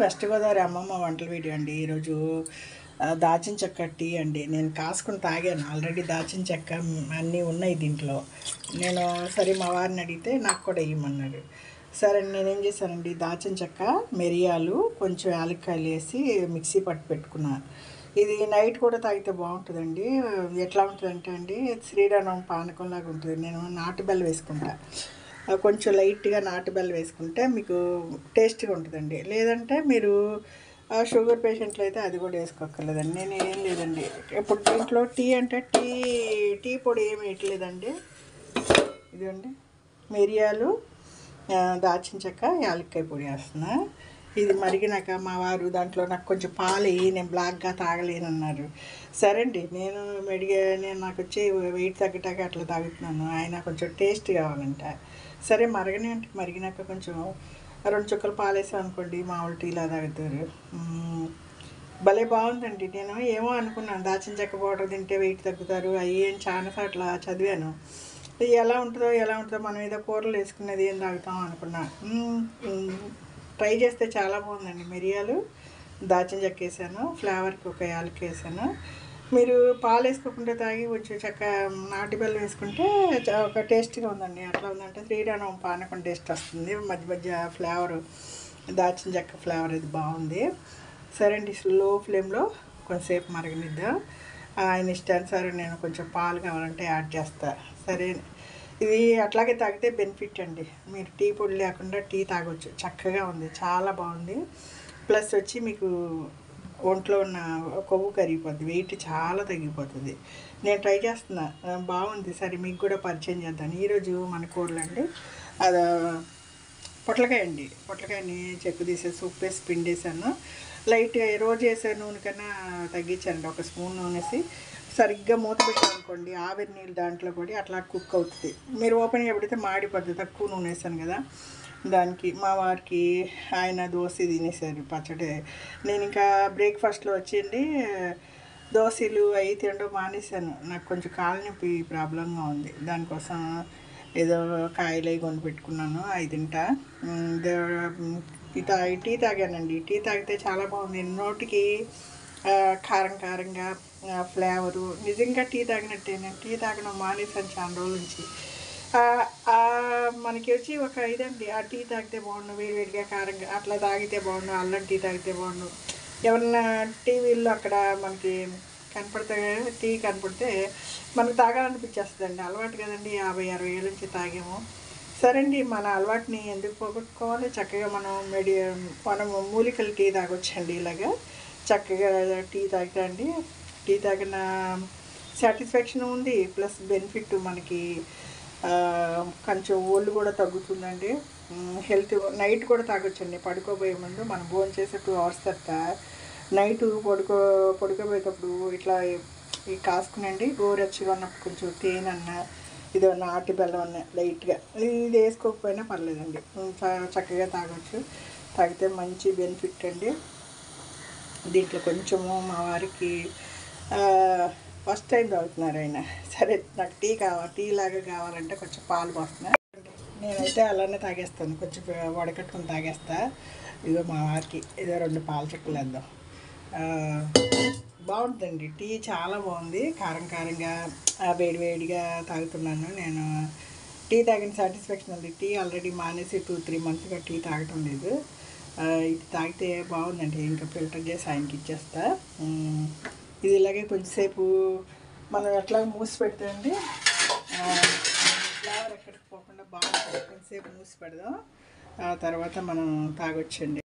West Godavari అమ్మమ్మ వంటల video అండి. ఈరోజు దాచిన చెక్క టీ అండి. నేను కాసుకుని తాగాను ఆల్రెడీ. దాచిన చెక్క అన్నీ ఉన్నాయి దీంట్లో. నేను సరే మా వారిని అడిగితే నాకు కూడా ఇవ్వమన్నారు. సరే నేనేం చేశానండి, దాచిన చెక్క, మిరియాలు, కొంచెం యాలక్కాయలు వేసి మిక్సీ పట్టి పెట్టుకున్నా. ఇది నైట్ కూడా తాగితే బాగుంటుందండి. ఎట్లా ఉంటుందంటే అండి, శ్రీరామం పానకంలాగా ఉంటుంది. నేను నాటు బెల్లం వేసుకుంటా. కొంచెం లైట్గా నాటు బెల్లం వేసుకుంటే మీకు టేస్ట్గా ఉంటుందండి. లేదంటే మీరు షుగర్ పేషెంట్లు అయితే అది కూడా వేసుకోక్కర్లేదండి. నేను ఏం లేదండి, ఇప్పుడు దీంట్లో టీ అంటే టీ పొడి ఏమి వేయట్లేదండి. ఇదండి మిరియాలు, దాచిన చెక్క, యాలక్కాయ పొడి వేస్తున్నా. ఇది మరిగినాక మా వారు దాంట్లో నాకు కొంచెం పాలు నేను బ్లాక్గా తాగలేనన్నారు. సరే అండి, నేను నాకు వచ్చి వెయిట్ తగ్గటాక అట్లా తాగుతున్నాను. ఆయన కొంచెం టేస్ట్ కావాలంట. సరే మరగని అంటే మరిగినాక కొంచెం 2 చుక్కలు పాలు వేసాం అనుకోండి, మామూలు టీలా తాగుతారు. భలే బాగుందండి. నేను ఏమో అనుకున్నాను, దాచిన చెక్క పౌడర్ తింటే వెయిట్ తగ్గుతారు అవి అని చాలాసార్లు చదివాను. ఎలా ఉంటుందో మనం ఏదో కూరలు వేసుకునేది ఏం తాగుతాం అనుకున్నా. ట్రై చేస్తే చాలా బాగుందండి. మిరియాలు, దాచిన చెక్క వేసాను, ఫ్లేవర్కి ఒక యాలక్కాయ వేసాను. మీరు పాలు వేసుకోకుండా తాగి కొంచెం చెక్క నాటు బెల్లం వేసుకుంటే ఒక టేస్ట్గా ఉందండి. అట్లా ఉందంటే శ్రీరామం పానకం టేస్ట్ వస్తుంది. మధ్య మధ్య ఫ్లేవరు, దాచిన చెక్క ఫ్లేవర్ ఇది బాగుంది. సరే అండి, లో ఫ్లేమ్లో కొంచెంసేపు మరగనిద్దాం. ఆయన ఇష్టానుసారి నేను కొంచెం పాలు కావాలంటే యాడ్ చేస్తా. సరే, ఇది అట్లాగే తాగితే బెనిఫిట్ అండి. మీరు టీ పొడి లేకుండా టీ తాగొచ్చు. చక్కగా ఉంది, చాలా బాగుంది. ప్లస్ వచ్చి మీకు ఒంట్లో ఉన్న కొవ్వు కరిగిపోద్ది, వెయిట్ చాలా తగ్గిపోతుంది. నేను ట్రై చేస్తున్నా, బాగుంది. సరే మీకు కూడా పరిచయం చేద్దాను. ఈరోజు మన కూరలు అండి, అది పొట్లకాయ అండి. పొట్లకాయని చెక్కు తీసేసి ఉప్పు వేసి పిండేసాను. లైట్గా రోజు వేసే నూనె కన్నా తగ్గించండి. 1 స్పూన్ నూనె వేసి సరిగ్గా మూత పెట్టానుకోండి, ఆవిరి నీళ్ళు దాంట్లో పడి అట్లా కుక్ అవుతుంది. మీరు ఓపెన్గా పెడితే మాడిపోద్ది. తక్కువ నూనె వేసాను కదా దానికి. మా వారికి ఆయన దోశ తినేసారు, పచ్చడి. నేను ఇంకా బ్రేక్ఫాస్ట్లో వచ్చేయండి దోశలు అవి తినడం మానేశాను. నాకు కొంచెం కాళ్ళ నొప్పి ప్రాబ్లంగా ఉంది. దానికోసం ఏదో కాయలు అవి కొని పెట్టుకున్నాను, అవి తింటా. టీ తాగానండి. టీ తాగితే చాలా బాగుంది. నోటికి కారం కారంగా ఫ్లేవరు. నిజంగా టీ తాగినట్టేనే. టీ తాగడం మానేసాను చాలా రోజుల నుంచి. మనకి వచ్చి ఒక ఇదండి, ఆ టీ తాగితే బాగుండు, వేడివేడిగా కారంగా అట్లా తాగితే బాగుండు, అల్లం టీ తాగితే బాగుండు. ఎవరన్నా టీవీల్లో అక్కడ మనకి టీ కనపడితే మనకు తాగాలనిపించేస్తుందండి. అలవాటు కదండి, 50-60 ఏళ్ళ నుంచి తాగాము. సరే అండి, మన అలవాటుని ఎందుకు పోగొట్టుకోవాలి? చక్కగా మనం మూలికలు టీ తాగొచ్చండి. ఇలాగా చక్కగా టీ తాగండి. టీ తాగిన సాటిస్ఫాక్షన్ ఉంది, ప్లస్ బెనిఫిట్ మనకి కొంచెం ఒళ్ళు కూడా తగ్గుతుందండి. హెల్త్. నైట్ కూడా తాగొచ్చండి పడుకోబోయే ముందు. మనం భోజనం చేసే 2 hours తర్వాత నైట్ పడుకోబోయేటప్పుడు ఇట్లా కాసుకునండి. గోరెచ్చగా ఉన్నప్పుడు కొంచెం తేనెన్న, ఇదో నాటు బెల్లం అన్న లైట్గా, ఇది వేసుకోకపోయినా పర్లేదండి, చక్కగా తాగొచ్చు. తాగితే మంచి బెనిఫిట్ అండి. దీంట్లో కొంచెము మా వారికి ఫస్ట్ టైం తాగుతున్నారు ఆయన. సరే, నాకు టీ లాగా కావాలంటే కొంచెం పాలు పోస్తున్నా. నేనైతే అలానే తాగేస్తాను, కొంచెం వడకట్టుకుని తాగేస్తా. ఇదో మా వారికి ఏదో 2 పాల చెక్కలు వేద్దాం. బాగుంటుందండి టీ, చాలా బాగుంది. కారంగా వేడిగా తాగుతున్నాను నేను. టీ తాగిన సాటిస్ఫాక్షన్ ఉంది. టీ ఆల్రెడీ మానేసి 2-3 monthsగా టీ తాగటం లేదు. ఇది తాగితే బాగుందండి. ఇంకా ఫిల్టర్ చేసి ఆయనకి ఇచ్చేస్తా. ఇది ఇలాగే కొంచెంసేపు మనం ఎట్లా మూసి పెడితే అండి ఫ్లేవర్ ఎక్కడికి పోకుండా బాగుంటుంది. కొంచెంసేపు మూసి పెడదాం, తర్వాత మనం తాగొచ్చండి.